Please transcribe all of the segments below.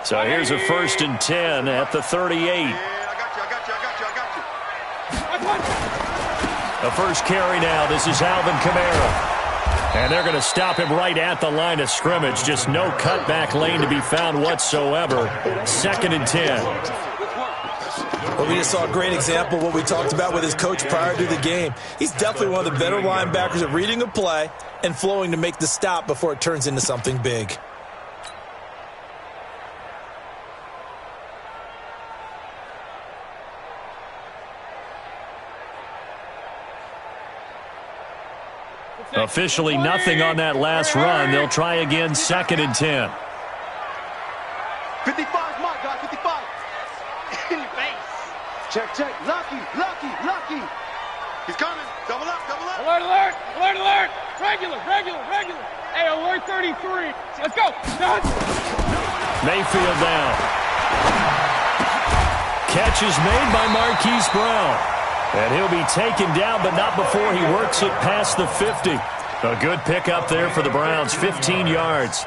So here's a 1st and 10 at the 38. The first carry now. This is Alvin Kamara. And they're going to stop him right at the line of scrimmage. Just no cutback lane to be found whatsoever. 2nd and 10. Well, we just saw a great example of what we talked about with his coach prior to the game. He's definitely one of the better linebackers at reading a play and flowing to make the stop before it turns into something big. Officially nothing on that last run. They'll try again, 2nd and 10. 55, my guy, 55. In your face. Check. Lucky. He's coming. Double up. Alert. Regular. Hey, alert 33. Let's go. Mayfield down. Catch is made by Marquise Brown. And he'll be taken down, but not before he works it past the 50. A good pickup there for the Browns, 15 yards.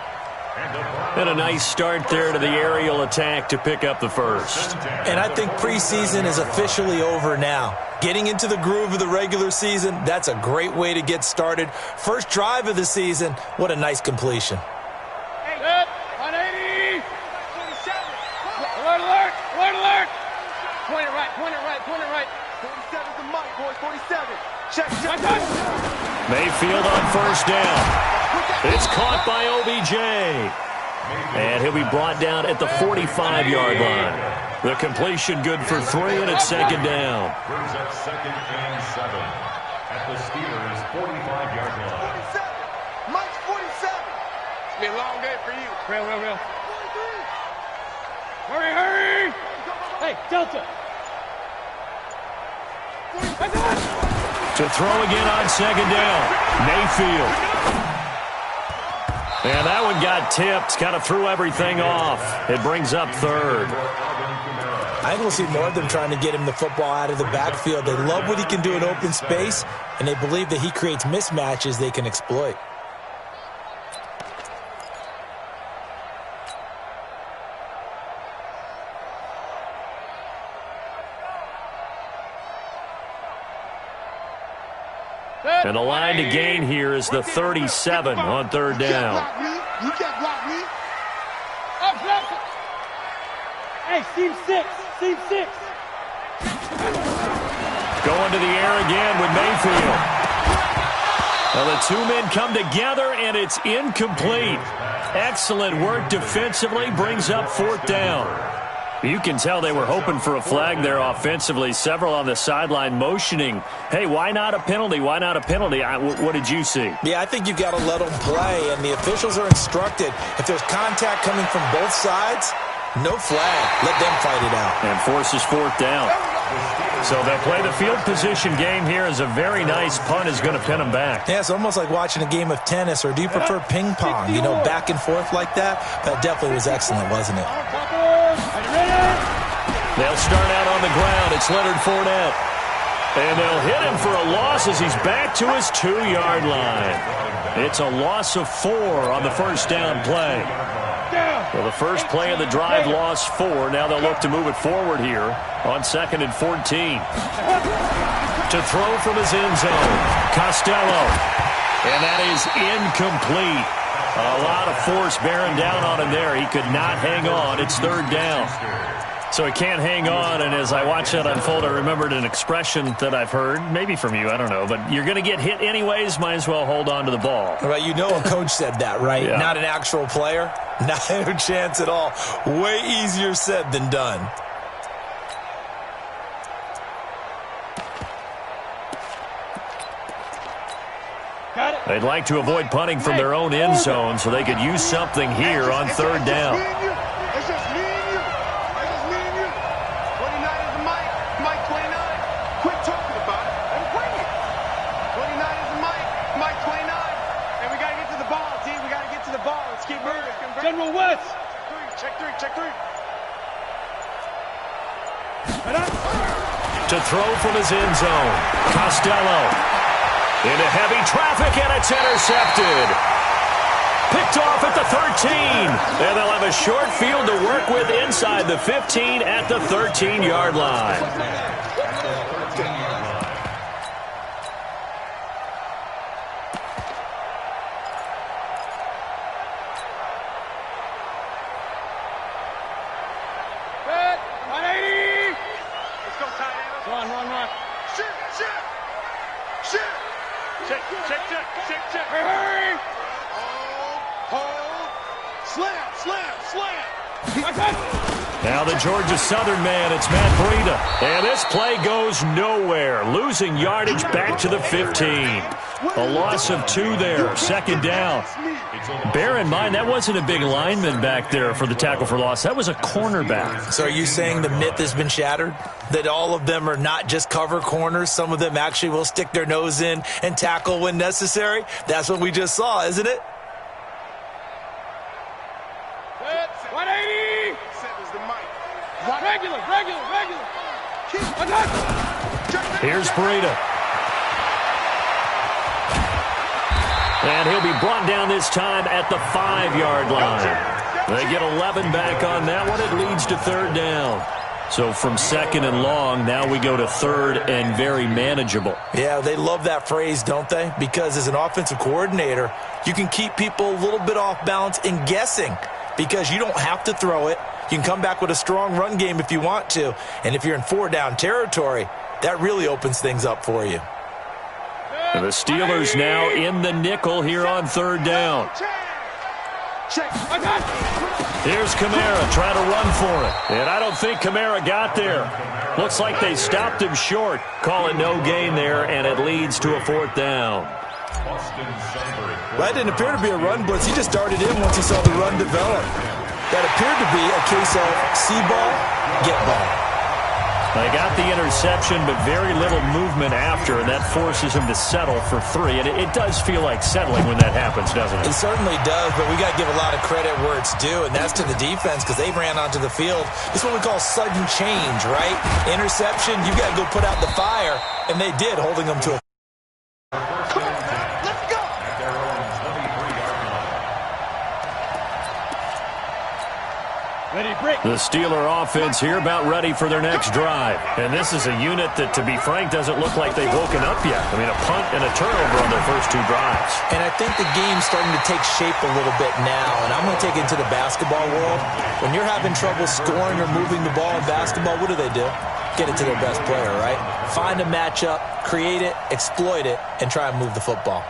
And a nice start there to the aerial attack to pick up the first. And I think preseason is officially over now. Getting into the groove of the regular season, that's a great way to get started. First drive of the season, what a nice completion. Hey, 180. 47. Alert. Point it right. 47's the mic, boys. 47. Check. Mayfield on first down. It's caught by OBJ. And he'll be brought down at the 45-yard line. The completion good for 3, and it's 2nd down. Brings up 2nd and 7 at the Steelers' 45-yard line. 47. Mike's 47. It's been a long day for you. Real. Hurry. Hey, Delta. To throw again on 2nd down. Mayfield. And that one got tipped. Kind of threw everything off. It brings up 3rd. I think we'll see more of them trying to get him the football out of the backfield. They love what he can do in open space, and they believe that he creates mismatches they can exploit. And the line to gain here is the 37 on 3rd down. You can't block me. Hey, Team 6. Going to the air again with Mayfield. Well, the two men come together, and it's incomplete. Excellent work defensively, brings up 4th down. You can tell they were hoping for a flag there offensively. Several on the sideline motioning, hey, why not a penalty? What did you see? Yeah, I think you've got to let them play, and the officials are instructed. If there's contact coming from both sides, no flag. Let them fight it out. And forces 4th down. So they'll play the field position game here as a very nice punt is going to pin them back. Yeah, it's almost like watching a game of tennis, or do you prefer ping pong? You know, back and forth like that? That definitely was excellent, wasn't it? They'll start out on the ground. It's Leonard Fournette. And they'll hit him for a loss as he's back to his 2-yard line. It's a loss of 4 on the first down play. Well, the first play of the drive lost 4. Now they'll look to move it forward here on 2nd and 14. To throw from his end zone, Costello. And that is incomplete. A lot of force bearing down on him there. He could not hang on. It's 3rd down. So he can't hang on, and as I watch that unfold, I remembered an expression that I've heard, maybe from you, I don't know, but you're going to get hit anyways, might as well hold on to the ball. Right, you know a coach said that, right? Yeah. Not an actual player? Not a chance at all. Way easier said than done. They'd like to avoid punting from their own end zone so they could use something here on 3rd down. It's just me and you. 29 is the mic. Mike 29. Quit talking about it and bring it. 29 is the mic. Mike 29. And we got to get to the ball, team. We got to get to the ball. Let's keep moving. General West. Check three. To throw from his end zone, Costello. Into heavy traffic, and it's intercepted. Picked off at the 13. And they'll have a short field to work with inside the 15 at the 13-yard line. Now the Georgia Southern man, it's Matt Breida. And this play goes nowhere. Losing yardage back to the 15. A loss of 2 there, second down. Bear in mind, that wasn't a big lineman back there for the tackle for loss. That was a cornerback. So are you saying the myth has been shattered? That all of them are not just cover corners? Some of them actually will stick their nose in and tackle when necessary? That's what we just saw, isn't it? 180! Regular. Here's Breida. And he'll be brought down this time at the 5-yard line. They get 11 back on that one. It leads to third down. So from second and long, now we go to third and very manageable. Yeah, they love that phrase, don't they? Because as an offensive coordinator, you can keep people a little bit off balance and guessing because you don't have to throw it. You can come back with a strong run game if you want to. And if you're in 4-down territory, that really opens things up for you. And the Steelers now in the nickel here on third down. Here's Kamara trying to run for it. And I don't think Kamara got there. Looks like they stopped him short. Call it no gain there, and it leads to a fourth down. Well, that didn't appear to be a run blitz. He just darted in once he saw the run develop. That appeared to be a case of see ball, get ball. They got the interception, but very little movement after, and that forces him to settle for 3. And it does feel like settling when that happens, doesn't it? It certainly does, but we got to give a lot of credit where it's due, and that's to the defense because they ran onto the field. It's what we call sudden change, right? Interception, you got to go put out the fire, and they did, holding them to a The Steeler offense here about ready for their next drive. And this is a unit that, to be frank, doesn't look like they've woken up yet. I mean, a punt and a turnover on their first 2 drives. And I think the game's starting to take shape a little bit now. And I'm going to take it into the basketball world. When you're having trouble scoring or moving the ball in basketball, what do? Get it to their best player, right? Find a matchup, create it, exploit it, and try and move the football.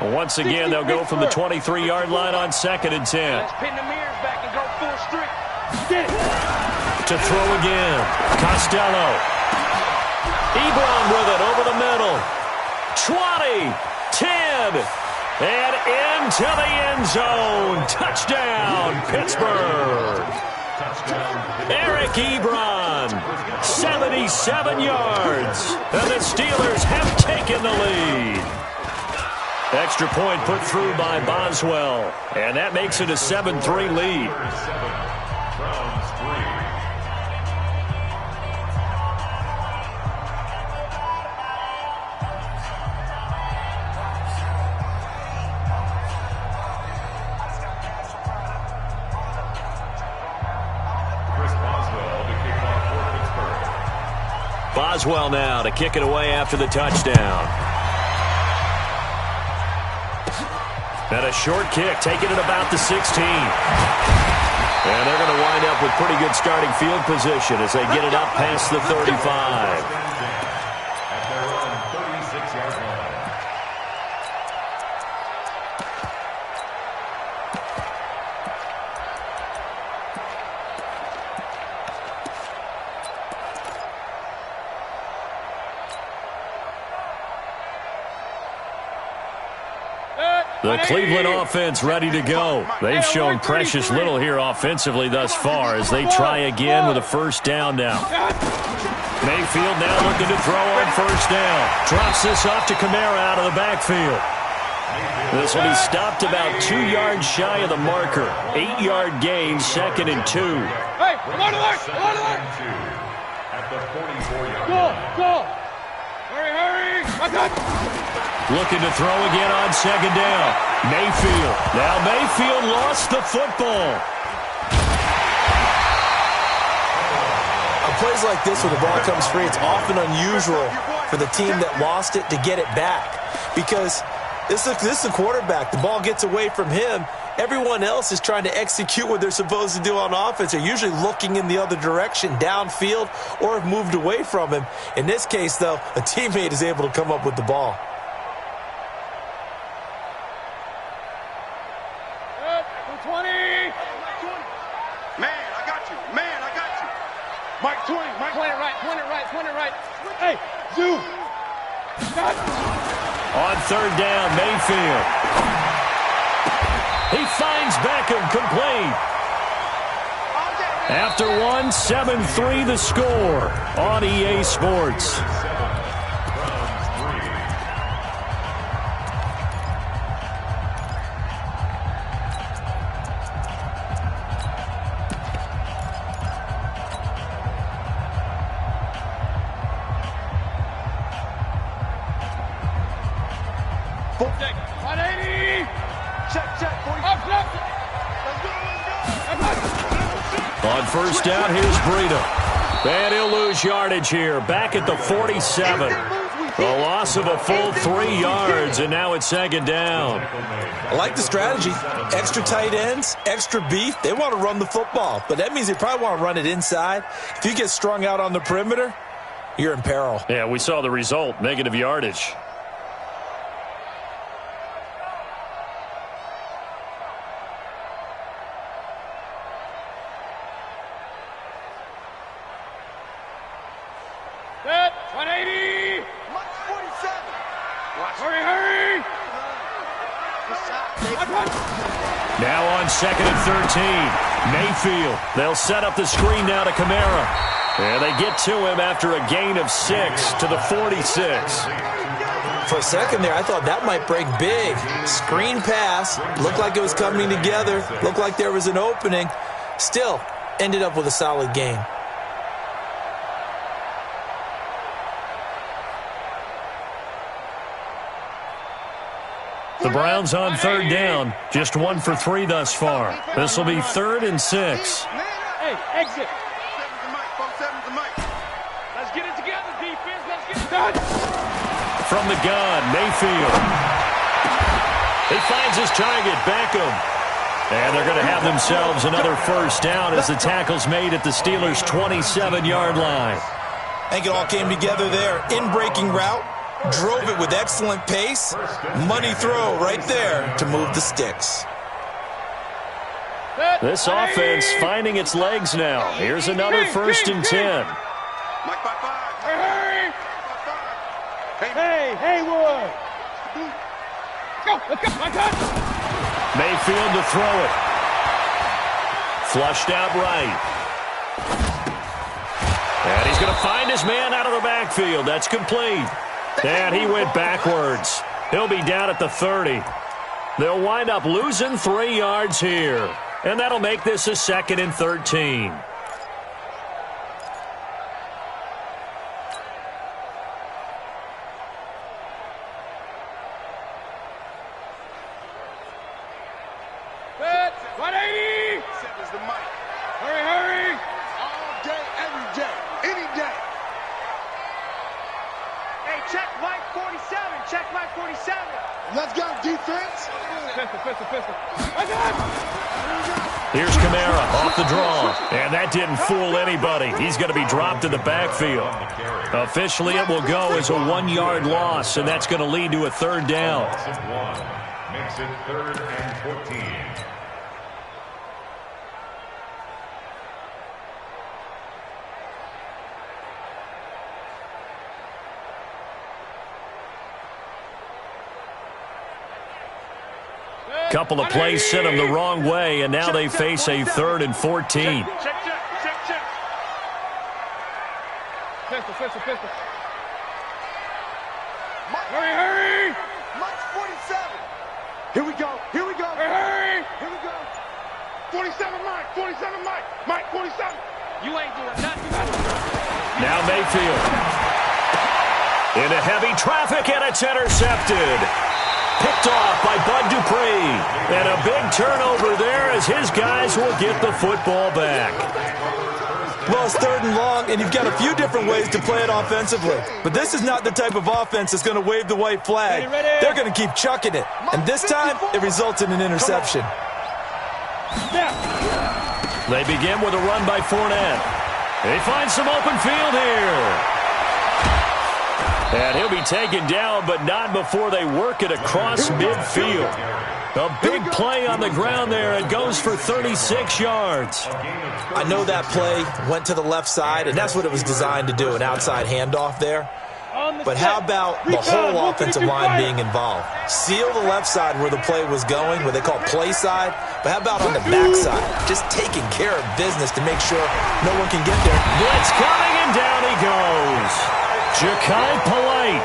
Once again, they'll go from the 23-yard line on 2nd and 10. Let's pin the mirrors back and go full streak. To throw again. Costello. Ebron with it over the middle. 20, 10, and into the end zone. Touchdown, Pittsburgh. Eric Ebron, 77 yards. And the Steelers have taken the lead. Extra point put through by Boswell. And that makes it a 7-3 lead. Boswell now to kick it away after the touchdown. And a short kick, taking it about the 16. And they're going to wind up with pretty good starting field position as they get it up past the 35. The Cleveland offense ready to go. They've shown precious little here offensively thus far as they try again with a first down now. Mayfield now looking to throw on first down. Drops this off to Kamara out of the backfield. This will be stopped about 2 yards shy of the marker. 8-yard gain, 2nd and 2. Hey, alert, alert, alert. at the 44-yard Go, line. go. Hurry, hurry. My God. Looking to throw again on second down. Mayfield. Now Mayfield lost the football. On plays like this where the ball comes free, it's often unusual for the team that lost it to get it back. Because this is the quarterback. The ball gets away from him. Everyone else is trying to execute what they're supposed to do on offense. They're usually looking in the other direction, downfield, or have moved away from him. In this case, though, a teammate is able to come up with the ball. Good, 20. Man, I got you. Man, I got you. Mike 20. Mike 20 right, 20 right, 20 right. Hey, Zoo. God. On third down, Mayfield. He finds Beckham complete. After one, 7-3 the score on EA Sports. Check. 180. Check. 40. Up, left. Let's go. On first down, here's Breida. And he'll lose yardage here. Back at the 47. A loss of a full 3 yards, and now it's second down. I like the strategy. Extra tight ends, extra beef. They want to run the football, but that means they probably want to run it inside. If you get strung out on the perimeter, you're in peril. Yeah, we saw the result, negative yardage. Set. 180. Mike 47. Hurry, hurry. Now on second and 13. Mayfield. They'll set up the screen now to Kamara. And they get to him after a gain of 6 to the 46. For a second there, I thought that might break big. Screen pass. Looked like it was coming together. Looked like there was an opening. Still, ended up with a solid game. The Browns on third down. Just 1 for 3 thus far. This will be 3rd and 6. Hey, exit. 7's the Mike. 7's the Mike. Let's get it together, defense. Let's get it done. From the gun, Mayfield. He finds his target, Beckham. And they're going to have themselves another first down as the tackle's made at the Steelers' 27-yard line. I think it all came together there. In-breaking route. Drove it with excellent pace. Money throw right there to move the sticks. This offense finding its legs now. Here's another 1st and 10. Mike 5-5. Hurry. 5-5. Hey, Haywood. Let's go. My God. Mayfield to throw it. Flushed out right. And he's going to find his man out of the backfield. That's complete. And he went backwards. He'll be down at the 30. They'll wind up losing 3 yards here. And that'll make this a 2nd and 13. Set. 180. 7's the Mike. Hurry. All day, every day, any day. Hey, check Mike 47. Check Mike 47. Let's go, defense. Pistol. My God. Here's Kamara off the draw. And that didn't fool anybody. He's going to be dropped in the backfield. Officially, it will go as a 1-yard loss, and that's going to lead to a 3rd down. Loss of 1 makes it 3rd and 14. Couple of plays sent them the wrong way, and now they face a 3rd and 14. Check. Pistol. Hurry. Mike 47. Here we go. Hurry. Here we go. 47 Mike. 47 Mike. Mike 47. You ain't doing nothing. Now Mayfield. Into heavy traffic, and it's intercepted. Picked off by Bud Dupree. And a big turnover there as his guys will get the football back. Well, it's 3rd and long, and you've got a few different ways to play it offensively. But this is not the type of offense that's going to wave the white flag. They're going to keep chucking it. And this time, it results in an interception. They begin with a run by Fournette. They find some open field here. And he'll be taken down, but not before they work it across midfield. A big play on the ground there. It goes for 36 yards. I know that play went to the left side, and that's what it was designed to do, an outside handoff there. But how about the whole offensive line being involved? Seal the left side where the play was going, what they call play side. But how about on the back side? Just taking care of business to make sure no one can get there. Blitz coming, and down he goes. Ja'Kai Polite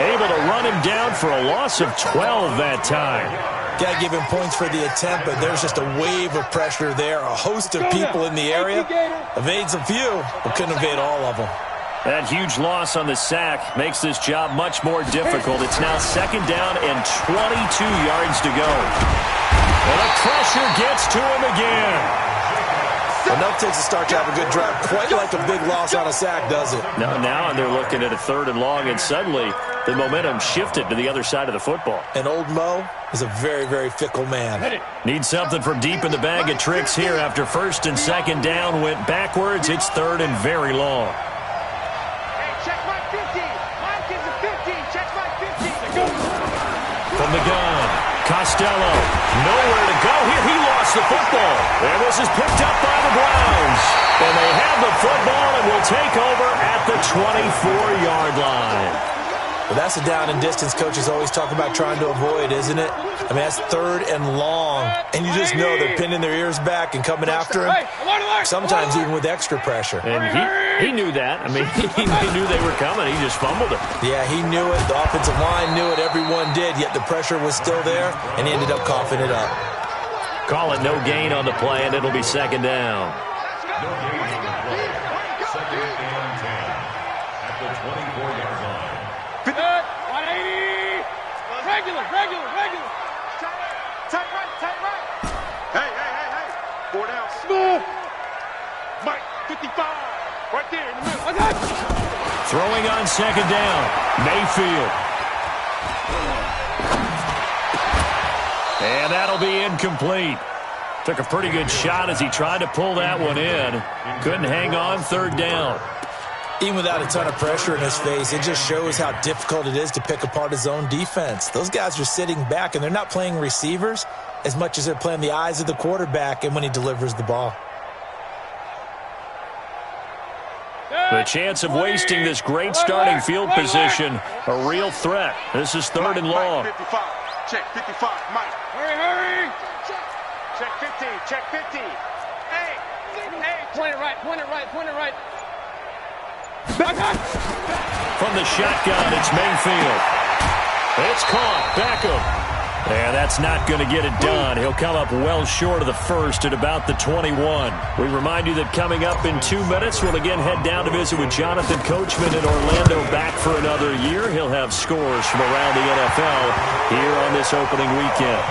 able to run him down for a loss of 12 that time. Got to give him points for the attempt, but there's just a wave of pressure there. A host of people in the area. Evades a few, but couldn't evade all of them. That huge loss on the sack makes this job much more difficult. It's now 2nd down and 22 yards to go. And the pressure gets to him again. Enough takes a start to have a good drive. Quite like a big loss on a sack, does it? No, now they're looking at a 3rd and long, and suddenly the momentum shifted to the other side of the football. And old Mo is a very, very fickle man. Needs something from deep in the bag of tricks here after 1st and 2nd down went backwards. It's 3rd and very long. Hey, check my 50. Mike is a 50. Check my 50. From the gun, Costello. Nowhere to go here. He lost the football. And this is picked up by the Browns. And they have the football and will take over at the 24-yard line. Well, that's a down and distance coaches always talk about trying to avoid, isn't it? I mean, that's 3rd and long. And you just know they're pinning their ears back and coming after him. Sometimes even with extra pressure. And he knew that. I mean, he knew they were coming. He just fumbled it. Yeah, he knew it. The offensive line knew it. Everyone did. Yet the pressure was still there, and he ended up coughing it up. Call it no gain on the play, and it'll be 2nd down. No gain on the play. 2nd and 10 at the 24-yard line. 180. Regular. Tight right. Hey. 4 down. Smooth. Mike, 55. Right there in the middle. Throwing on 2nd down. Mayfield. And that'll be incomplete. Took a pretty good shot as he tried to pull that one in. Couldn't hang on 3rd down. Even without a ton of pressure in his face, it just shows how difficult it is to pick apart his own defense. Those guys are sitting back, and they're not playing receivers as much as they're playing the eyes of the quarterback and when he delivers the ball. The chance of wasting this great starting field position, a real threat. This is 3rd and long. Mike, 55. Check 55. Mike. Hurry. Check 50. Check 50. Hey. Point it right. From the shotgun, it's Mayfield. It's caught. Beckham. And that's not going to get it done. He'll come up well short of the first at about the 21. We remind you that coming up in 2 minutes, we'll again head down to visit with Jonathan Coachman in Orlando, back for another year. He'll have scores from around the NFL here on this opening weekend.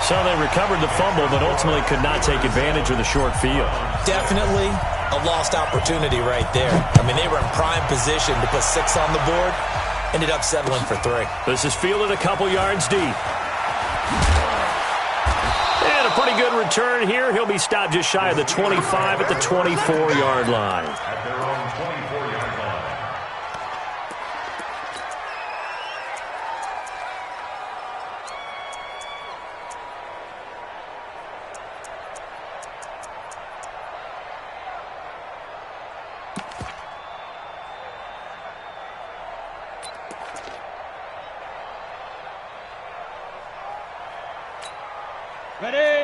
So they recovered the fumble, but ultimately could not take advantage of the short field. Definitely a lost opportunity right there. I mean, they were in prime position to put 6 on the board. Ended up settling for 3. This is fielded a couple yards deep. And a pretty good return here. He'll be stopped just shy of the 25 at the 24-yard line. At their own 24-yard line.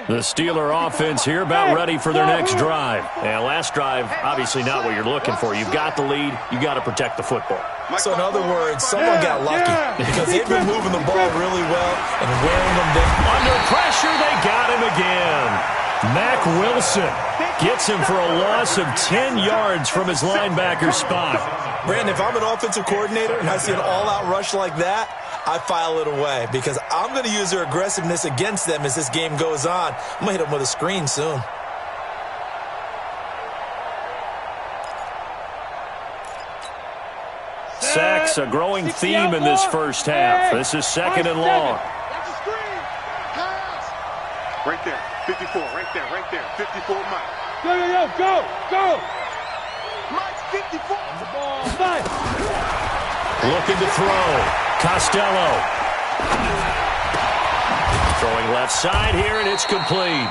The Steeler offense here about ready for their next drive. And last drive, obviously not what you're looking for. You've got the lead. You got to protect the football. So in other words, someone got lucky because they've been moving the ball really well and wearing them down. Under pressure, they got him again. Mack Wilson gets him for a loss of 10 yards from his linebacker spot. Brandon, if I'm an offensive coordinator and I see an all-out rush like that, I file it away because I'm going to use their aggressiveness against them as this game goes on. I'm going to hit them with a screen soon. Sacks, a growing theme in this first half. This is second and long. Right there, 54, right there, 54 Mike. Go! Mike's 54. Five. Looking to throw. Costello. Throwing left side here, and it's complete.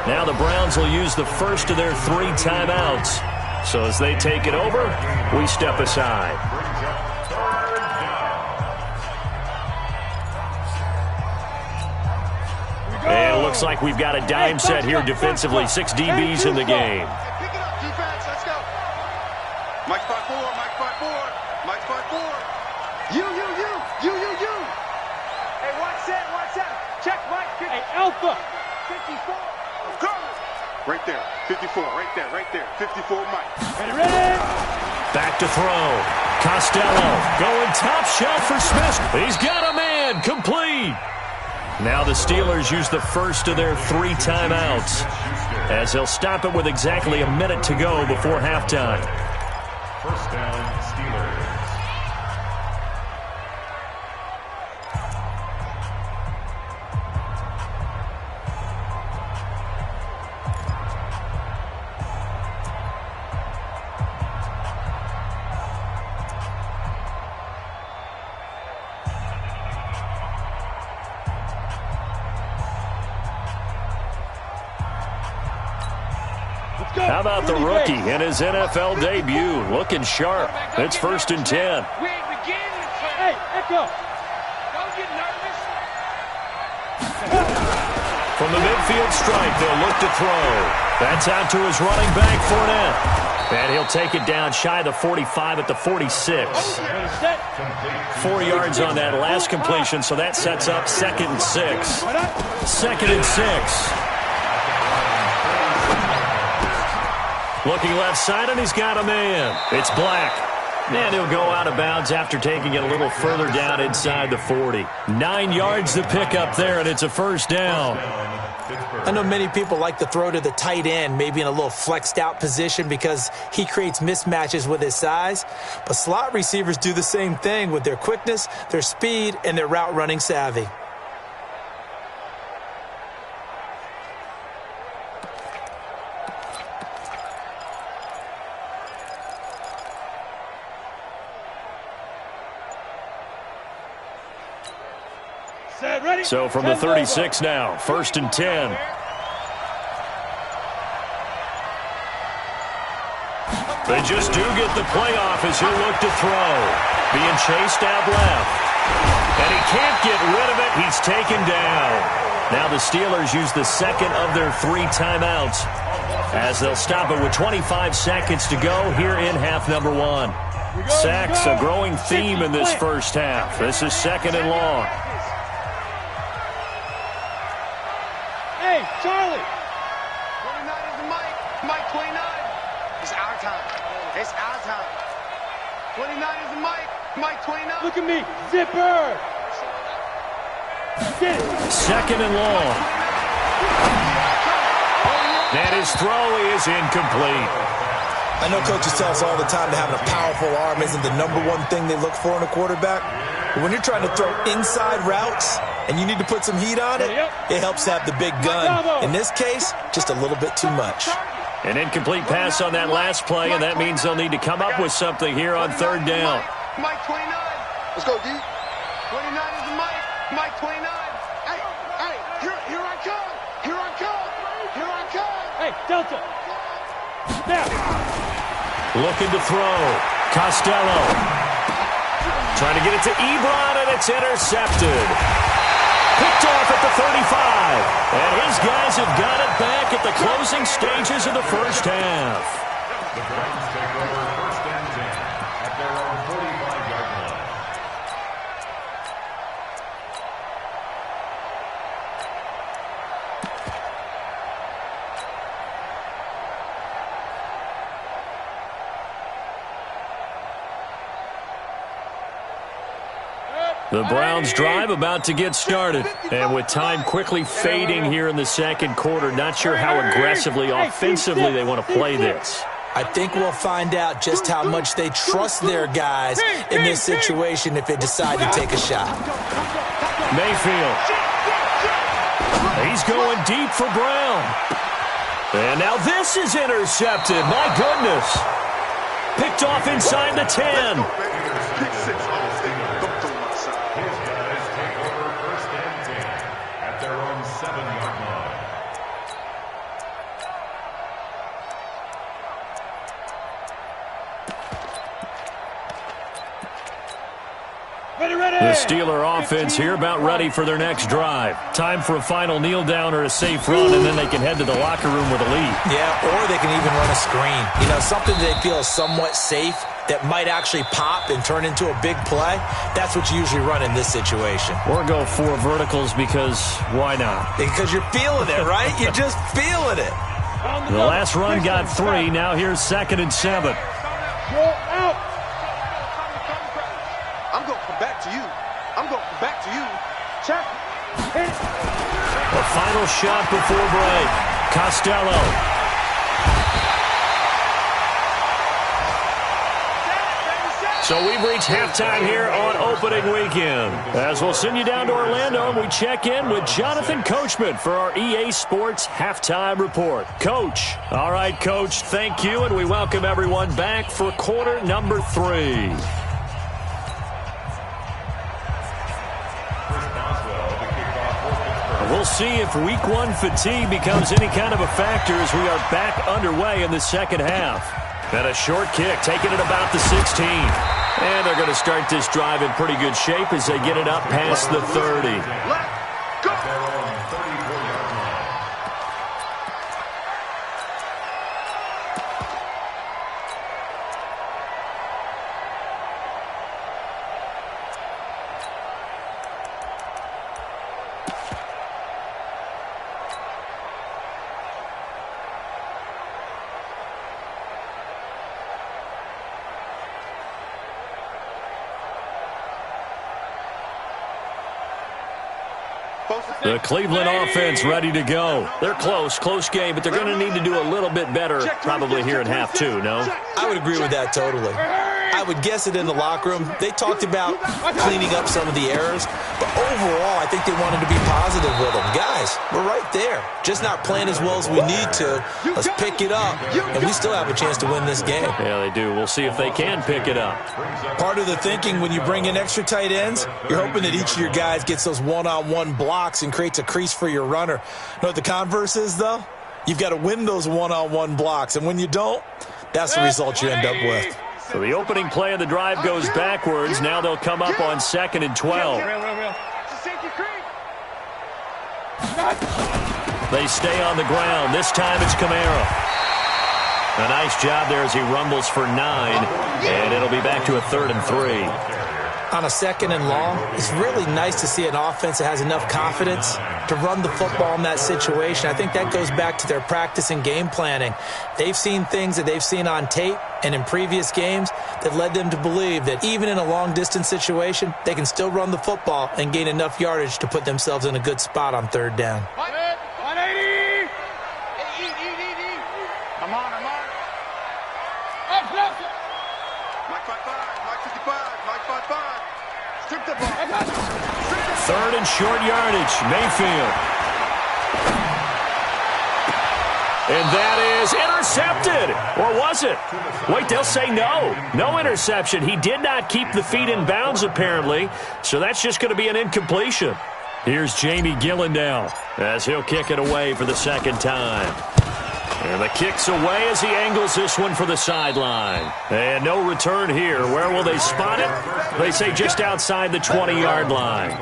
Now the Browns will use the first of their 3 timeouts. So as they take it over, we step aside. And it looks like we've got a dime set here defensively. 6 DBs in the game. Pick it up, defense, let's go. Mike's 5-4, Mike's 5-4, Mike's 5-4. You. Hey, watch that. Check Mike. Hey, Alpha. 54. Go. Right there, 54, right there, 54 Mike. Ready? Back to throw. Costello going top shelf for Smith. He's got a man. Complete. Now the Steelers use the first of their 3 timeouts as they'll stop it with exactly a minute to go before halftime. First down, Steelers. How about the rookie in his NFL debut? Looking sharp. It's 1st and 10. We ain't beginning to play. Hey, Echo. Don't get nervous. From the midfield stripe, they'll look to throw. That's out to his running back, Fournette. And he'll take it down shy of the 45 at the 46. 4 yards on that last completion, so that sets up 2nd and 6. 2nd and 6. Looking left side, and he's got a man. It's Black. And he'll go out of bounds after taking it a little further down inside the 40. 9 yards to pick up there, and it's a first down. I know many people like to throw to the tight end, maybe in a little flexed out position because he creates mismatches with his size. But slot receivers do the same thing with their quickness, their speed, and their route running savvy. So from the 36 now, 1st and 10. They just do get the playoff as he'll look to throw. Being chased out left. And he can't get rid of it. He's taken down. Now the Steelers use the 2nd of their 3 timeouts as they'll stop it with 25 seconds to go here in half number 1. Sacks, a growing theme in this first half. This is 2nd and long. Hey, Charlie. 29 is the Mike. Mike 29. It's our time. It's our time. 29 is the Mike. Mike 29. Look at me. Zipper. Get it. 2nd and long. And his throw is incomplete. I know coaches tell us all the time that having a powerful arm isn't the #1 thing they look for in a quarterback. But when you're trying to throw inside routes and you need to put some heat on it, it helps to have the big gun. In this case, just a little bit too much. An incomplete pass on that last play, and that means they'll need to come up with something here on 3rd down. Mike 29. Let's go, D. 29 is the Mike. Mike 29. Hey, here I come. Here I come. Here I come. Hey, Delta. Now. Looking to throw. Costello. Trying to get it to Ebron, and it's intercepted. Picked off at the 35. And his guys have got it back at the closing stages of the first half. The Browns take over 1st and 10 at their own 45-yard line. The Browns drive about to get started. And with time quickly fading here in the second quarter, not sure how aggressively, offensively they want to play this. I think we'll find out just how much they trust their guys in this situation if they decide to take a shot. Mayfield. He's going deep for Brown. And now this is intercepted. My goodness. Picked off inside the 10. The Steeler offense here about ready for their next drive. Time for a final kneel down or a safe run, and then they can head to the locker room with a lead. Yeah, or they can even run a screen. You know, something they feel is somewhat safe that might actually pop and turn into a big play. That's what you usually run in this situation. Or go 4 verticals because why not? Because you're feeling it, right? You're just feeling it. The last run got 3. Now here's 2nd and 7. I'm going to come back to you. I'm going to come back to you. Check. A final shot before break. Costello. So we've reached halftime here on opening weekend. As we'll send you down to Orlando, and we check in with Jonathan Coachman for our EA Sports Halftime Report. Coach. All right, Coach, thank you, and we welcome everyone back for quarter number 3. We'll see if week 1 fatigue becomes any kind of a factor as we are back underway in the second half. And a short kick, taking it about the 16. And they're going to start this drive in pretty good shape as they get it up past the 30. The Cleveland offense ready to go. They're close game, but they're going to need to do a little bit better probably here in half 2, no? I would agree with that totally. I would guess it in the locker room. They talked about cleaning up some of the errors, but overall, I think they wanted to be positive with them. Guys, we're right there. Just not playing as well as we need to. Let's pick it up, and we still have a chance to win this game. Yeah, they do. We'll see if they can pick it up. Part of the thinking when you bring in extra tight ends, you're hoping that each of your guys gets those one-on-one blocks and creates a crease for your runner. You know what the converse is, though? You've got to win those one-on-one blocks, and when you don't, that's the result you end up with. So the opening play of the drive goes backwards. Now they'll come up on 2nd and 12. They stay on the ground. This time it's Kamara. A nice job there as he rumbles for 9. And it'll be back to a 3rd and 3. On a 2nd and long, it's really nice to see an offense that has enough confidence to run the football in that situation. I think that goes back to their practice and game planning. They've seen things that they've seen on tape and in previous games that led them to believe that even in a long-distance situation, they can still run the football and gain enough yardage to put themselves in a good spot on 3rd down. 180! I'm on. Mike 55, Mike 55, Mike 55. Strip the ball. 3rd and short yardage, Mayfield. And that is intercepted. Or was it? Wait, they'll say no. No interception. He did not keep the feet in bounds, apparently. So that's just going to be an incompletion. Here's Jamie Gillandale as he'll kick it away for the 2nd time. And the kick's away as he angles this one for the sideline. And no return here. Where will they spot it? They say just outside the 20-yard line.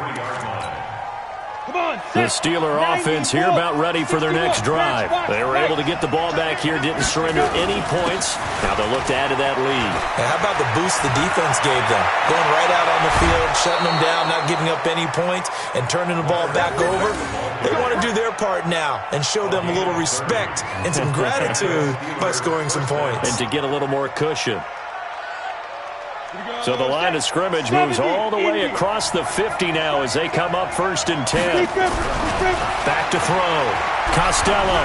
The Steeler offense here about ready for their next drive. They were able to get the ball back here, didn't surrender any points. Now they'll look to add to that lead. Yeah, how about the boost the defense gave them? Going right out on the field, shutting them down, not giving up any points, and turning the ball back over. They want to do their part now and show them a little respect and some gratitude by scoring some points. And to get a little more cushion. So the line of scrimmage moves all the way across the 50 now as they come up 1st and 10. Back to throw. Costello.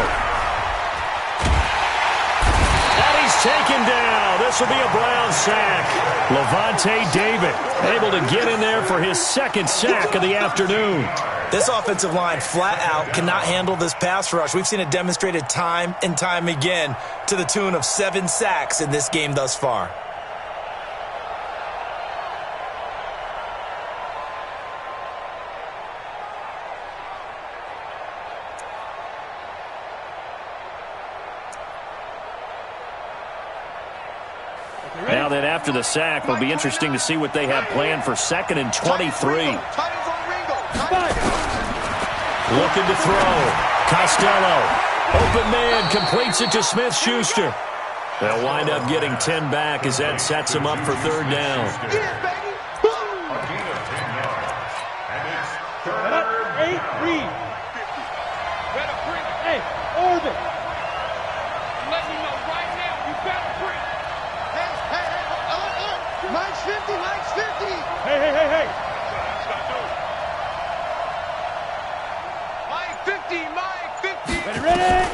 And he's taken down. This will be a Brown sack. Levante David able to get in there for his 2nd sack of the afternoon. This offensive line flat out cannot handle this pass rush. We've seen it demonstrated time and time again to the tune of 7 sacks in this game thus far. Now then, after the sack, it'll be interesting to see what they have planned for 2nd and 23. Looking to throw. Costello. Open man. Completes it to Smith-Schuster. They'll wind up getting 10 back as that sets them up for 3rd down. Hey, Orbit. Let me know right now. You better print. Mike's 50, Mike's 50. Hey. Mike 50, Mike 50. Ready?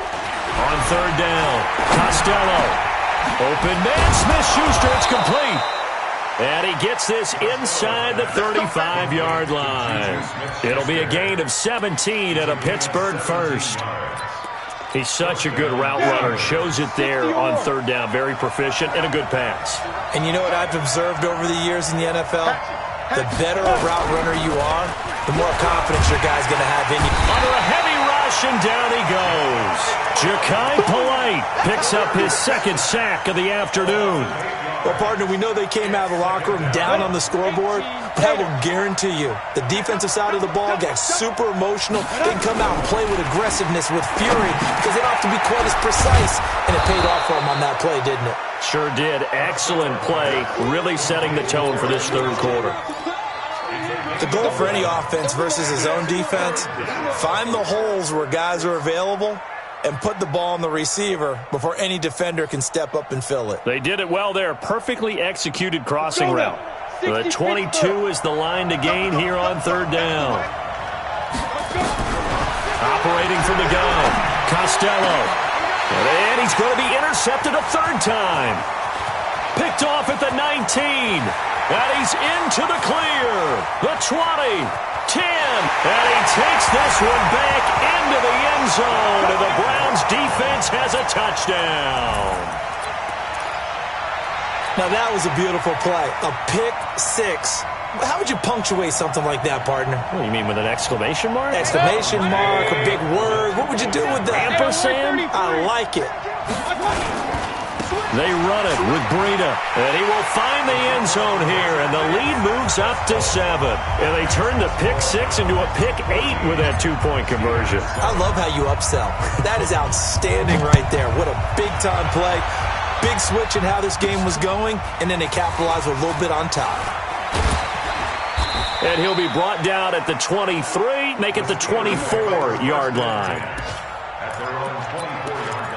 On 3rd down, Costello. Open man, Smith-Schuster. It's complete. And he gets this inside the 35-yard line. It'll be a gain of 17 at a Pittsburgh 1st. He's such a good route runner. Shows it there on 3rd down. Very proficient and a good pass. And you know what I've observed over the years in the NFL? The better a route runner you are, the more confidence your guy's going to have in you. Under a heavy rush, and down he goes. Ja'Kai Polite picks up his 2nd sack of the afternoon. Well, partner, we know they came out of the locker room down on the scoreboard, but I will guarantee you the defensive side of the ball got super emotional. They can come out and play with aggressiveness, with fury, because they don't have to be quite as precise. And it paid off for them on that play, didn't it? Sure did. Excellent play, really setting the tone for this 3rd quarter. The goal for any offense versus his own defense, find the holes where guys are available and put the ball on the receiver before any defender can step up and fill it. They did it well there. Perfectly executed crossing route. The 22 is the line to gain here on 3rd down. Operating from the gun, Costello. And he's going to be intercepted a 3rd time. Picked off at the 19. And he's into the clear. The 20. 10, and he takes this one back into the end zone, and the Browns defense has a touchdown. Now that was a beautiful play, a pick 6. How would you punctuate something like that, partner? What do you mean, with an exclamation mark? Exclamation mark, a big word. What would you do with that? Ampersand? I like it. They run it with Breida, and he will find the end zone here, and the lead moves up to 7. And they turn the pick 6 into a pick 8 with that 2-point conversion. I love how you upsell. That is outstanding right there. What a big-time play. Big switch in how this game was going, and then they capitalized with a little bit on top. And he'll be brought down at the 23, make it the 24-yard line. At their own 24-yard line.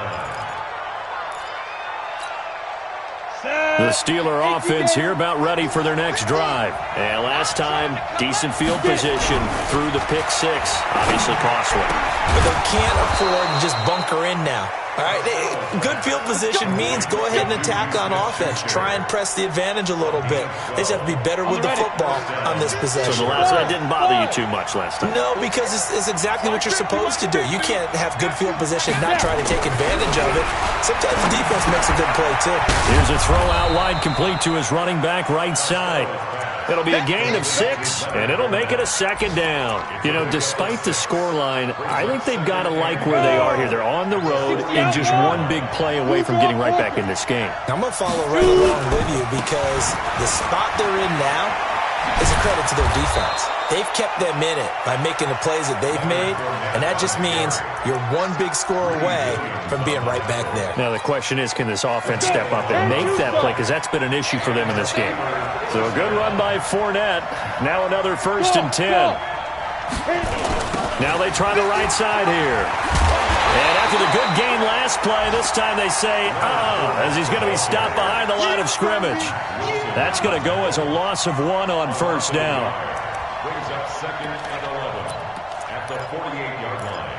The Steeler offense here about ready for their next drive. And last time, decent field position through the pick 6. Obviously costly. But they can't afford to just bunker in now. All right, good field position means go ahead and attack on offense. Try and press the advantage a little bit. They just have to be better with the football on this possession. So that didn't bother you too much last time? No, because it's exactly what you're supposed to do. You can't have good field position, not try to take advantage of it. Sometimes the defense makes a good play, too. Here's a throw out wide, complete to his running back right side. It'll be a gain of 6, and it'll make it a 2nd down. You know, despite the scoreline, I think they've got to like where they are here. They're on the road and just one big play away from getting right back in this game. I'm going to follow right along with you because the spot they're in now is a credit to their defense. They've kept them in it by making the plays that they've made, and that just means you're one big score away from being right back there. Now the question is, can this offense step up and make that play? Because that's been an issue for them in this game. So a good run by Fournette. Now another 1st and 10. Now they try the right side here. And after the good gain last play, this time they say, as he's going to be stopped behind the line of scrimmage. That's going to go as a loss of 1 on first down. Brings up 2nd and 11 at the 48-yard line.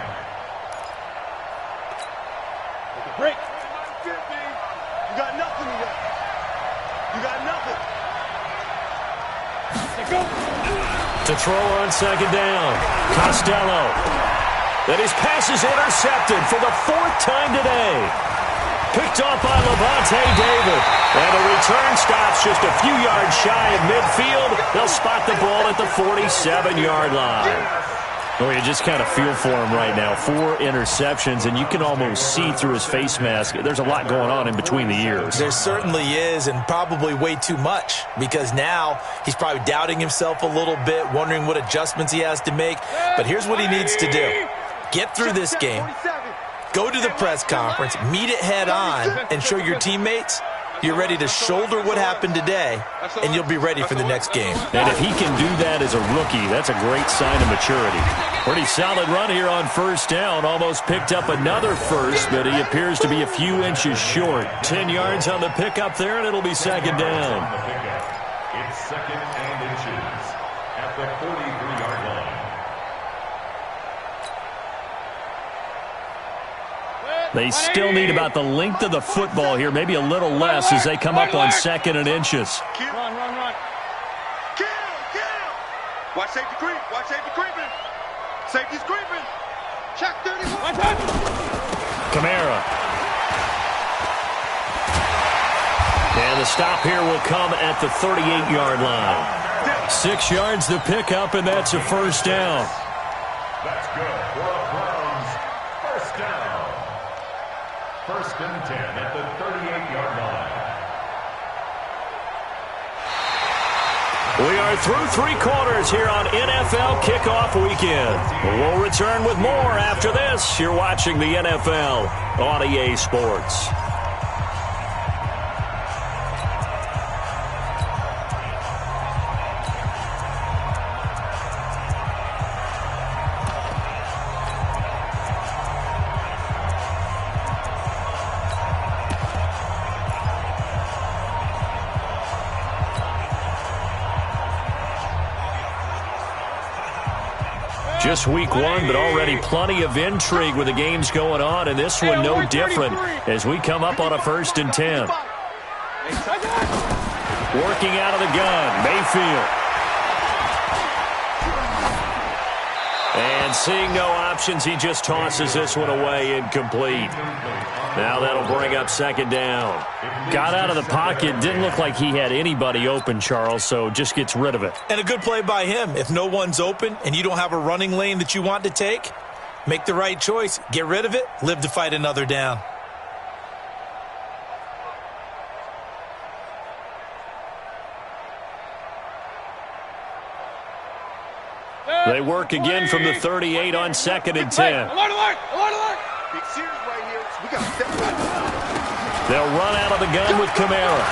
Break. You got nothing to that. You got nothing. To throw on 2nd down, Costello. Then his pass is intercepted for the 4th time today. Picked off by Levante David. And the return stops just a few yards shy of midfield. They'll spot the ball at the 47-yard line. Oh, you just kind of feel for him right now. 4 interceptions, and you can almost see through his face mask. There's a lot going on in between the ears. There certainly is, and probably way too much, because now he's probably doubting himself a little bit, wondering what adjustments he has to make. But here's what he needs to do. Get through this game, go to the press conference, meet it head on, and show your teammates you're ready to shoulder what happened today, and you'll be ready for the next game. And if he can do that as a rookie, that's a great sign of maturity. Pretty solid run here on first down. Almost picked up another first, but he appears to be a few inches short. 10 yards on the pickup there, and it'll be 2nd down. It's 2nd and inches at the 43-yard line. They still need about the length of the football here, maybe a little less as they come up on 2nd and inches. Run. Kill. Watch safety creep. Watch safety creeping. Safety's creeping. Check 31. Kamara. And the stop here will come at the 38-yard line. 6 yards to pick up, and that's a first down. That's good for a Browns first down. 1st and 10 at the 38-yard line. We are through 3 quarters here on NFL Kickoff Weekend. We'll return with more after this. You're watching the NFL on EA Sports. Just week 1, but already plenty of intrigue with the games going on, and this one no different as we come up on a 1st and 10. Working out of the gun, Mayfield. And seeing no options, he just tosses this one away incomplete. Now that'll bring up 2nd down. Got out of the pocket, didn't look like he had anybody open, Charles, so just gets rid of it. And a good play by him. If no one's open and you don't have a running lane that you want to take, make the right choice. Get rid of it, live to fight another down. They work again from the 38 on 2nd and 10. Alert! Big series right here. We got to step back. They'll run out of the gun with Kamara.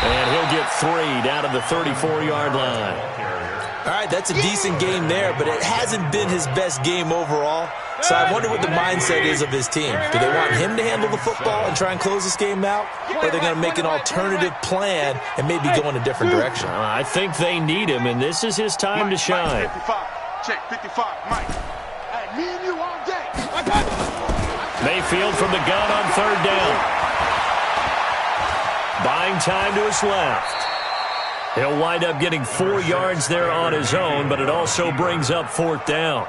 And he'll get 3 down to the 34-yard line. All right, that's a decent game there, but it hasn't been his best game overall. So I wonder what the mindset is of his team. Do they want him to handle the football and try and close this game out? Or are they going to make an alternative plan and maybe go in a different direction? I think they need him, and this is his time to shine. Mike, 55. Check 55, Mike. Hey, me and you all day. Mayfield from the gun on 3rd down. Buying time to his left. He'll wind up getting 4 yards there on his own, but it also brings up 4th down.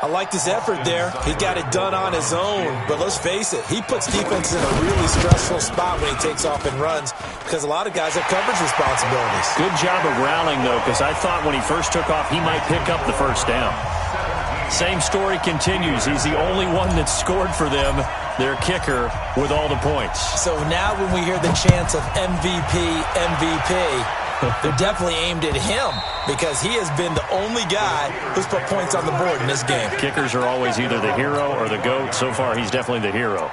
I liked his effort there. He got it done on his own. But let's face it, he puts defense in a really stressful spot when he takes off and runs because a lot of guys have coverage responsibilities. Good job of rallying, though, because I thought when he first took off, he might pick up the first down. Same story continues. He's the only one that scored for them, their kicker, with all the points. So now when we hear the chants of MVP, they're definitely aimed at him because he has been the only guy who's put points on the board in this game. Kickers are always either the hero or the GOAT. So far, he's definitely the hero.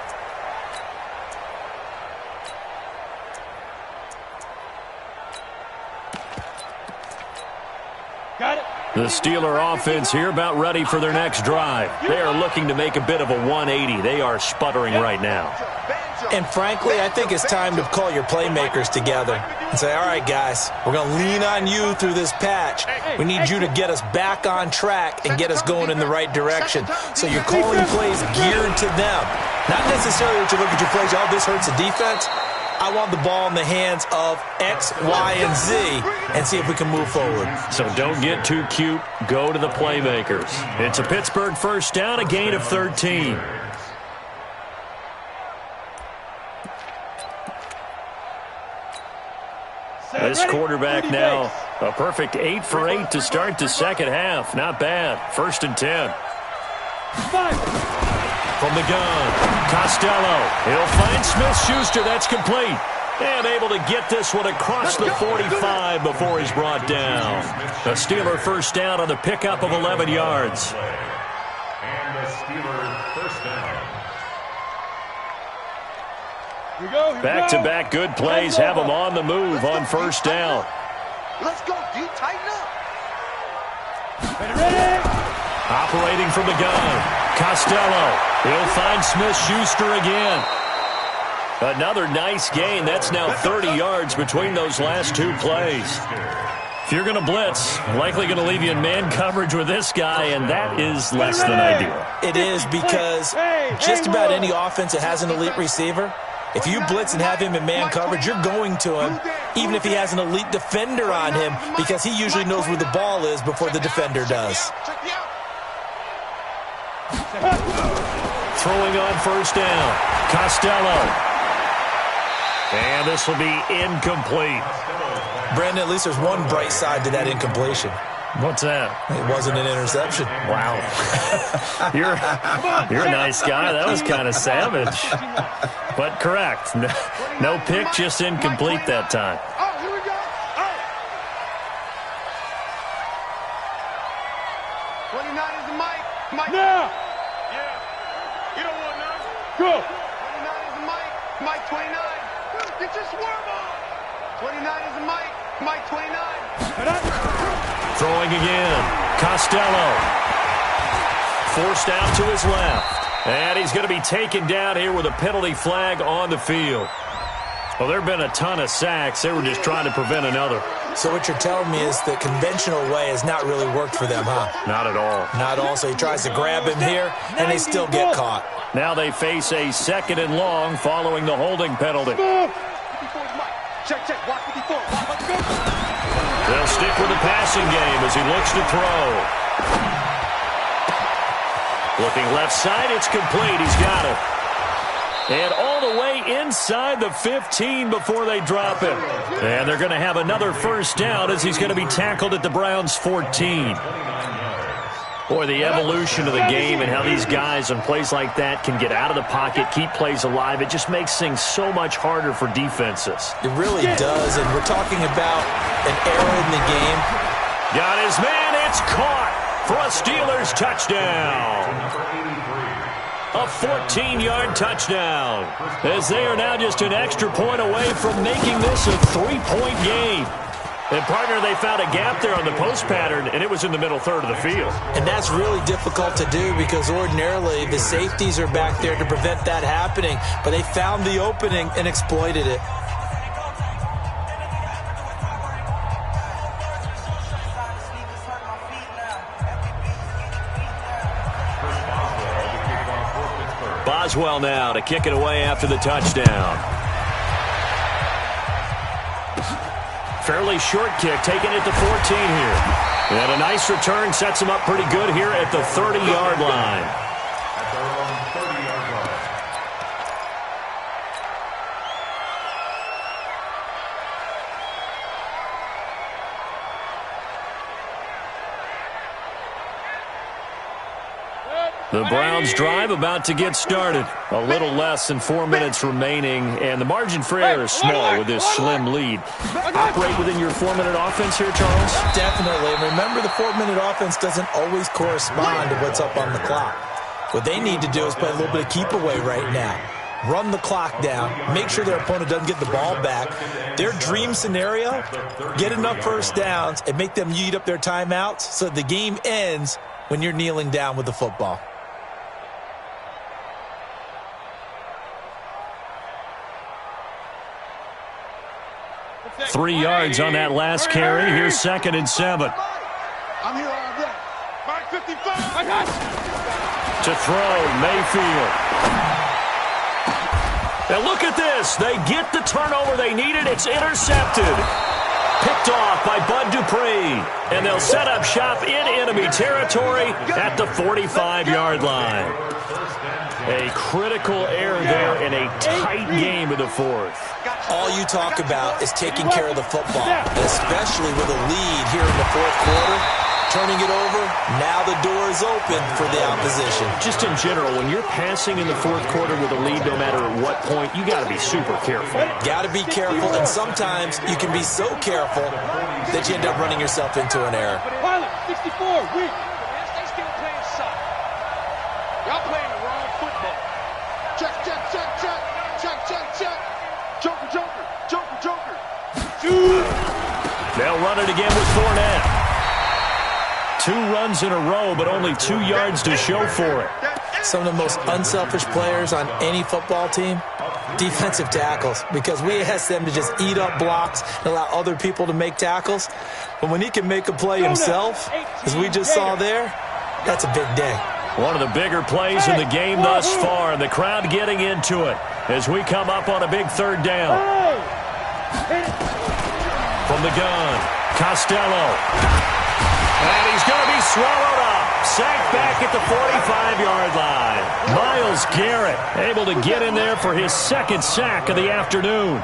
Got it. The Steeler offense here about ready for their next drive. They are looking to make a bit of a 180. They are sputtering right now. And frankly, I think it's time to call your playmakers together and say, all right, guys, we're going to lean on you through this patch. We need you to get us back on track and get us going in the right direction. So you're calling plays geared to them. Not necessarily that you look at your plays, oh, this hurts the defense. I want the ball in the hands of X, Y, and Z and see if we can move forward. So don't get too cute. Go to the playmakers. It's a Pittsburgh first down, a gain of 13. This quarterback now, a perfect 8 for 8 to start the second half. Not bad. 1st and 10. From the gun, Costello. He'll find Smith-Schuster. That's complete. And able to get this one across the 45 before he's brought down. A Steeler first down on the pickup of 11 yards. And the Steeler first down. Back-to-back good plays have them on the move on first down. Let's go, D. Tighten up. Operating from the gun, Costello. He'll find Smith-Schuster again. Another nice gain. That's now 30 yards between those last two plays. If you're going to blitz, likely going to leave you in man coverage with this guy, and that is less than ideal. It is because just about any offense that has an elite receiver, if you blitz and have him in man coverage, you're going to him, even if he has an elite defender on him, because he usually knows where the ball is before the defender does. Throwing on first down, Costello. And this will be incomplete. Brandon, at least there's one bright side to that incompletion. What's that? It wasn't an interception. Wow. You're a nice guy. That was kind of savage. But correct. No pick, just incomplete that time. Oh, here we go. Oh. 29 is the Mike. Mike. Now. Yeah. You don't want none. Go. 29 is the Mike. Mike 29. Get your swerve on. 29 is the Mike. Mike 29. Throwing again. Costello. Forced out to his left. And he's going to be taken down here with a penalty flag on the field. Well, there have been a ton of sacks. They were just trying to prevent another. So what you're telling me is the conventional way has not really worked for them, huh? Not at all. Not all. So he tries to grab him here, and they still get caught. Now they face a 2nd and long following the holding penalty. 54 is Mike. Check, check. Watch 54. Let's go. They'll stick with the passing game as he looks to throw. Looking left side, it's complete. He's got it. And all the way inside the 15 before they drop him. And they're going to have another first down as he's going to be tackled at the Browns' 14. Boy, the evolution of the game and how these guys on plays like that can get out of the pocket, keep plays alive, it just makes things so much harder for defenses. It really does, and we're talking about an error in the game. Got his man, it's caught for a Steelers touchdown. A 14-yard touchdown, as they are now just an extra point away from making this a 3-point game. And, partner, they found a gap there on the post pattern, and it was in the middle third of the field. And that's really difficult to do because ordinarily the safeties are back there to prevent that happening. But they found the opening and exploited it. Boswell now to kick it away after the touchdown. Fairly short kick, taking it to 14 here. And a nice return sets him up pretty good here at the 30-yard line. At their own 30-yard line. The Browns drive about to get started. A little less than 4 minutes remaining, and the margin for error is small with this slim lead. Operate within your 4-minute offense here, Charles? Definitely. And remember, the 4-minute offense doesn't always correspond to what's up on the clock. What they need to do is play a little bit of keep away right now. run the clock down, make sure their opponent doesn't get the ball back. Their dream scenario, get enough first downs and make them eat up their timeouts so the game ends when you're kneeling down with the football. Three yards on that last carry. Here's 2nd and 7. I'm here all day. Mike 55. To throw, Mayfield. Now look at this. They get the turnover they needed. It's intercepted. Picked off by Bud Dupree. And they'll set up shop in enemy territory at the 45-yard line. A critical error there in a tight game in the fourth. All you talk about is taking care of the football, and especially with a lead here in the fourth quarter. Turning it over, now the door is open for the opposition. Just in general, when you're passing in the fourth quarter with a lead, no matter at what point, you got to be super careful. Got to be careful, and sometimes you can be so careful that you end up running yourself into an error. Pilot, 64, weak. They still playing soccer. Y'all playing the wrong football. Check, check, check, check. Check, check, check. Joker, joker, joker, joker. They'll run it again with Fournette. 2 runs in a row, but only 2 yards to show for it. Some of the most unselfish players on any football team, defensive tackles, because we ask them to just eat up blocks and allow other people to make tackles. But when he can make a play himself, as we just saw there, that's a big day. One of the bigger plays in the game thus far, and the crowd getting into it as we come up on a big 3rd down. From the gun, Costello. And he's going to be swallowed up. Sacked back at the 45-yard line. Myles Garrett able to get in there for his 2nd sack of the afternoon.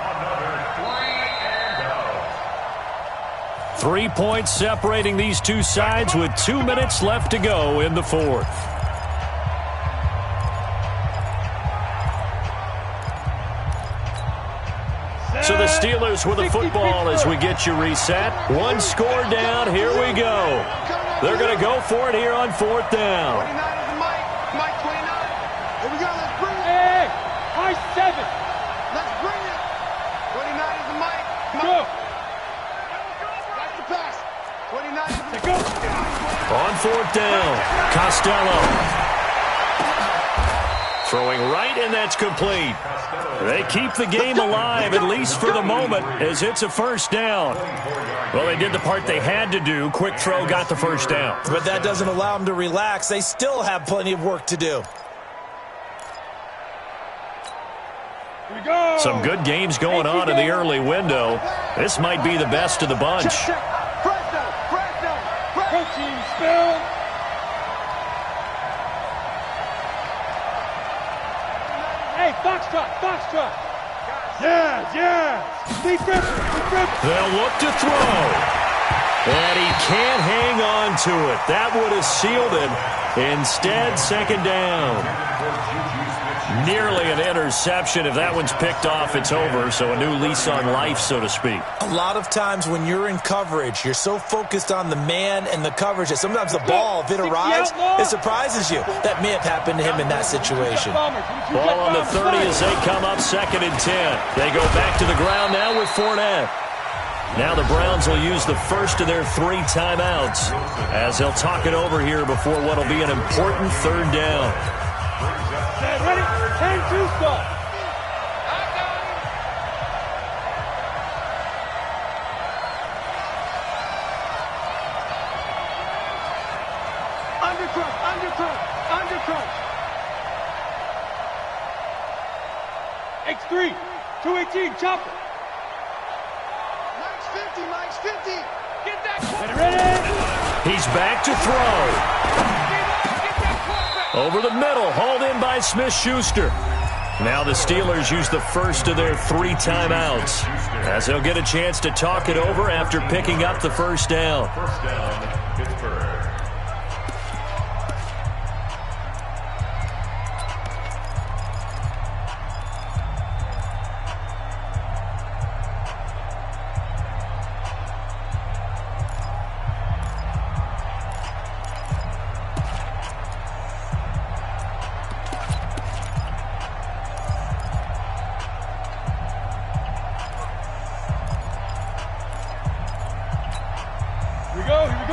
3 points separating these two sides with 2 minutes left to go in the fourth. So the Steelers with the football as we get you reset. 1 score down. Here we go. They're going to go for it here on 4th down. 29 is the Mike. Mike 29. Here we go. Let's bring it. Hey, high 7. Let's bring it. 29 is the Mike. Go. That's the pass. 29 is the Go. On 4th down, Costello. Throwing right, and that's complete. They keep the game alive, at least for the moment, as it's a 1st down. Well, they did the part they had to do. Quick throw got the 1st down. But that doesn't allow them to relax. They still have plenty of work to do. Here we go. Some good games going on in the early window. This might be the best of the bunch. check. Fresno. Protein spill. Hey, Foxtrot. Yes. Deep grip. They'll look to throw. And he can't hang on to it. That would have sealed him. Instead, 2nd down. Nearly an interception. If that one's picked off, it's over. So a new lease on life, so to speak. A lot of times when you're in coverage, you're so focused on the man and the coverage that sometimes the ball, if it arrives, it surprises you. That may have happened to him in that situation. Ball on the 30 as they come up 2nd and 10. They go back to the ground now with Fournette. Now the Browns will use the first of their 3 timeouts as they'll talk it over here before what will be an important 3rd down. Ready? 10-2 stop. Undercross. X3, 218, chopper. Mike's 50. Get that. Ready? He's back to throw. Over the middle, hauled in by Smith-Schuster. Now the Steelers use the first of their 3 timeouts as they'll get a chance to talk it over after picking up the 1st down. 1st down, Pittsburgh.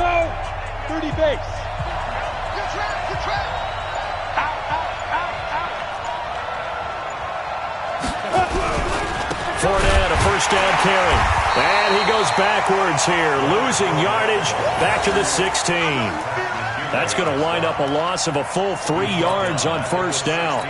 Go. 30 base. Good trap, good trap. Fournette, a first down carry. And he goes backwards here, losing yardage back to the 16. That's going to wind up a loss of a full 3 yards on first down.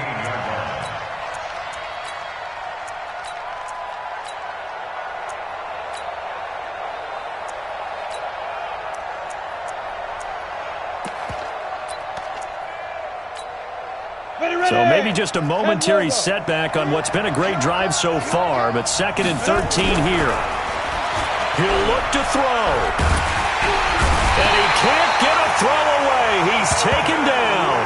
So maybe just a momentary setback on what's been a great drive so far, but 2nd and 13 here. He'll look to throw. And he can't get a throw away. He's taken down.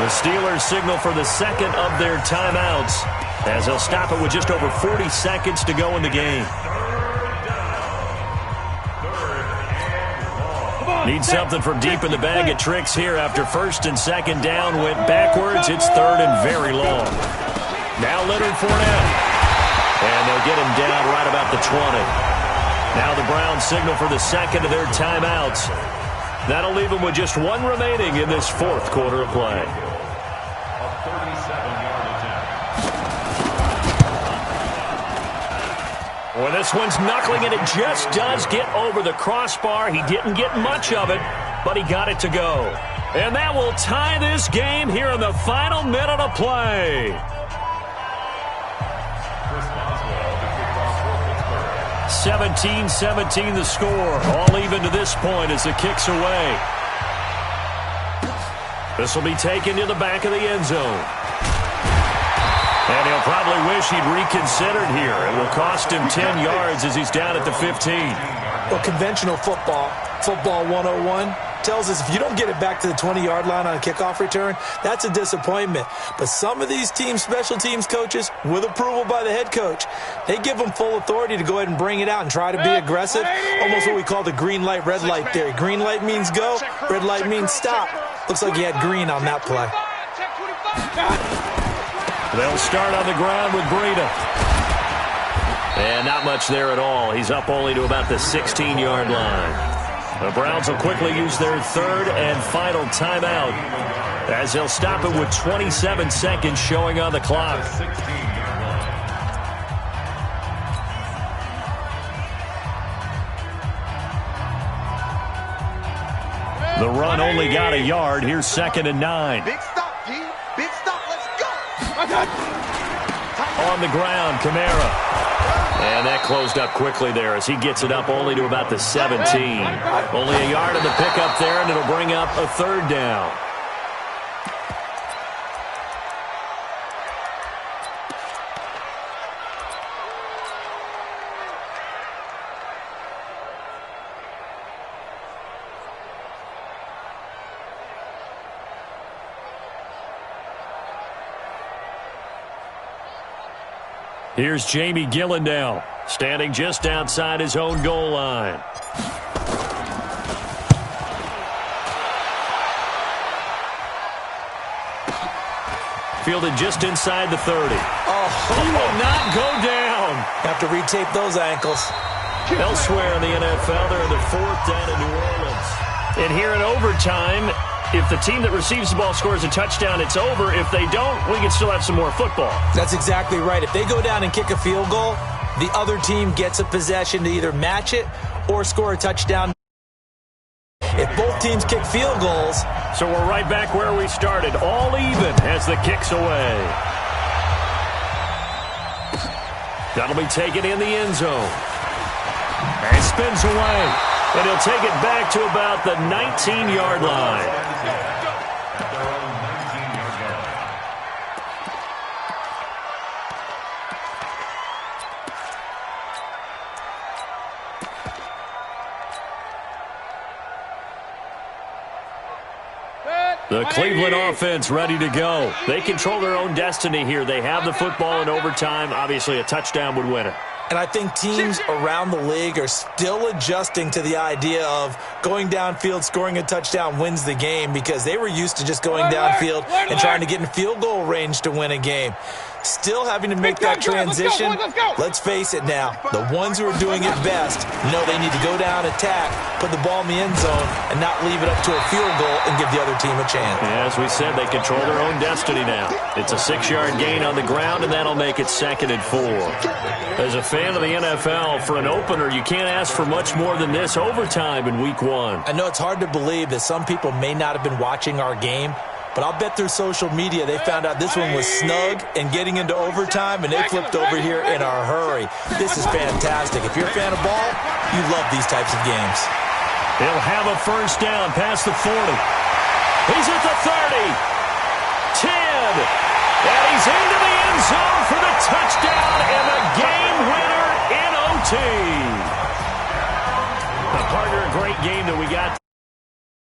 The Steelers signal for the second of their timeouts as they'll stop it with just over 40 seconds to go in the game. Need something from deep in the bag of tricks here after 1st and 2nd down went backwards. It's 3rd and very long. Now Leonard Fournette. And they'll get him down right about the 20. Now the Browns signal for the second of their timeouts. That'll leave them with just 1 remaining in this 4th quarter of play. Well, this one's knuckling, and it just does get over the crossbar. He didn't get much of it, but he got it to go. And that will tie this game here in the final minute of play. 17-17 the score. All even to this point as the kick's away. This will be taken to the back of the end zone. And he'll probably wish he'd reconsidered here. It will cost him 10 yards as he's down at the 15. Well, conventional football 101, tells us if you don't get it back to the 20-yard line on a kickoff return, that's a disappointment. But some of these teams, special teams coaches, with approval by the head coach, they give them full authority to go ahead and bring it out and try to be aggressive. Almost what we call the green light, red light theory. Green light means go, red light means stop. Looks like he had green on that play. They'll start on the ground with Breida. And not much there at all. He's up only to about the 16-yard line. The Browns will quickly use their 3rd and final timeout as they'll stop it with 27 seconds showing on the clock. The run only got a yard. Here's 2nd and 9. Big stop, D. Big stop. Let's go. On the ground, Kamara. And that closed up quickly there as he gets it up only to about the 17. Only a yard on the pickup there, and it'll bring up a 3rd down. Here's Jamie Gillandale, standing just outside his own goal line. Fielded just inside the 30. He will not go down. Have to retape those ankles. Elsewhere in the NFL, they're in the 4th down in New Orleans. And here in overtime, if the team that receives the ball scores a touchdown, it's over. If they don't, we can still have some more football. That's exactly right. If they go down and kick a field goal, the other team gets a possession to either match it or score a touchdown. If both teams kick field goals. So we're right back where we started, all even as the kick's away. That'll be taken in the end zone. And spins away. And he'll take it back to about the 19-yard line. The Cleveland offense ready to go. They control their own destiny here. They have the football in overtime. Obviously, a touchdown would win it. And I think teams around the league are still adjusting to the idea of going downfield, scoring a touchdown wins the game, because they were used to just going downfield and trying to get in field goal range to win a game. Still having to make that transition. Let's face it now, the ones who are doing it best know they need to go down, attack, put the ball in the end zone, and not leave it up to a field goal and give the other team a chance. Yeah, as we said, they control their own destiny now. It's a 6-yard gain on the ground, and that'll make it 2nd and 4. As a fan of the NFL, for an opener, you can't ask for much more than this overtime in Week 1. I know it's hard to believe that some people may not have been watching our game, but I'll bet through social media they found out this one was snug and getting into overtime, and they flipped over here in a hurry. This is fantastic. If you're a fan of ball, you love these types of games. He'll have a first down past the 40. He's at the 30. 10. And he's into the end zone for the touchdown and the game winner in OT. Partner, a great game that we got.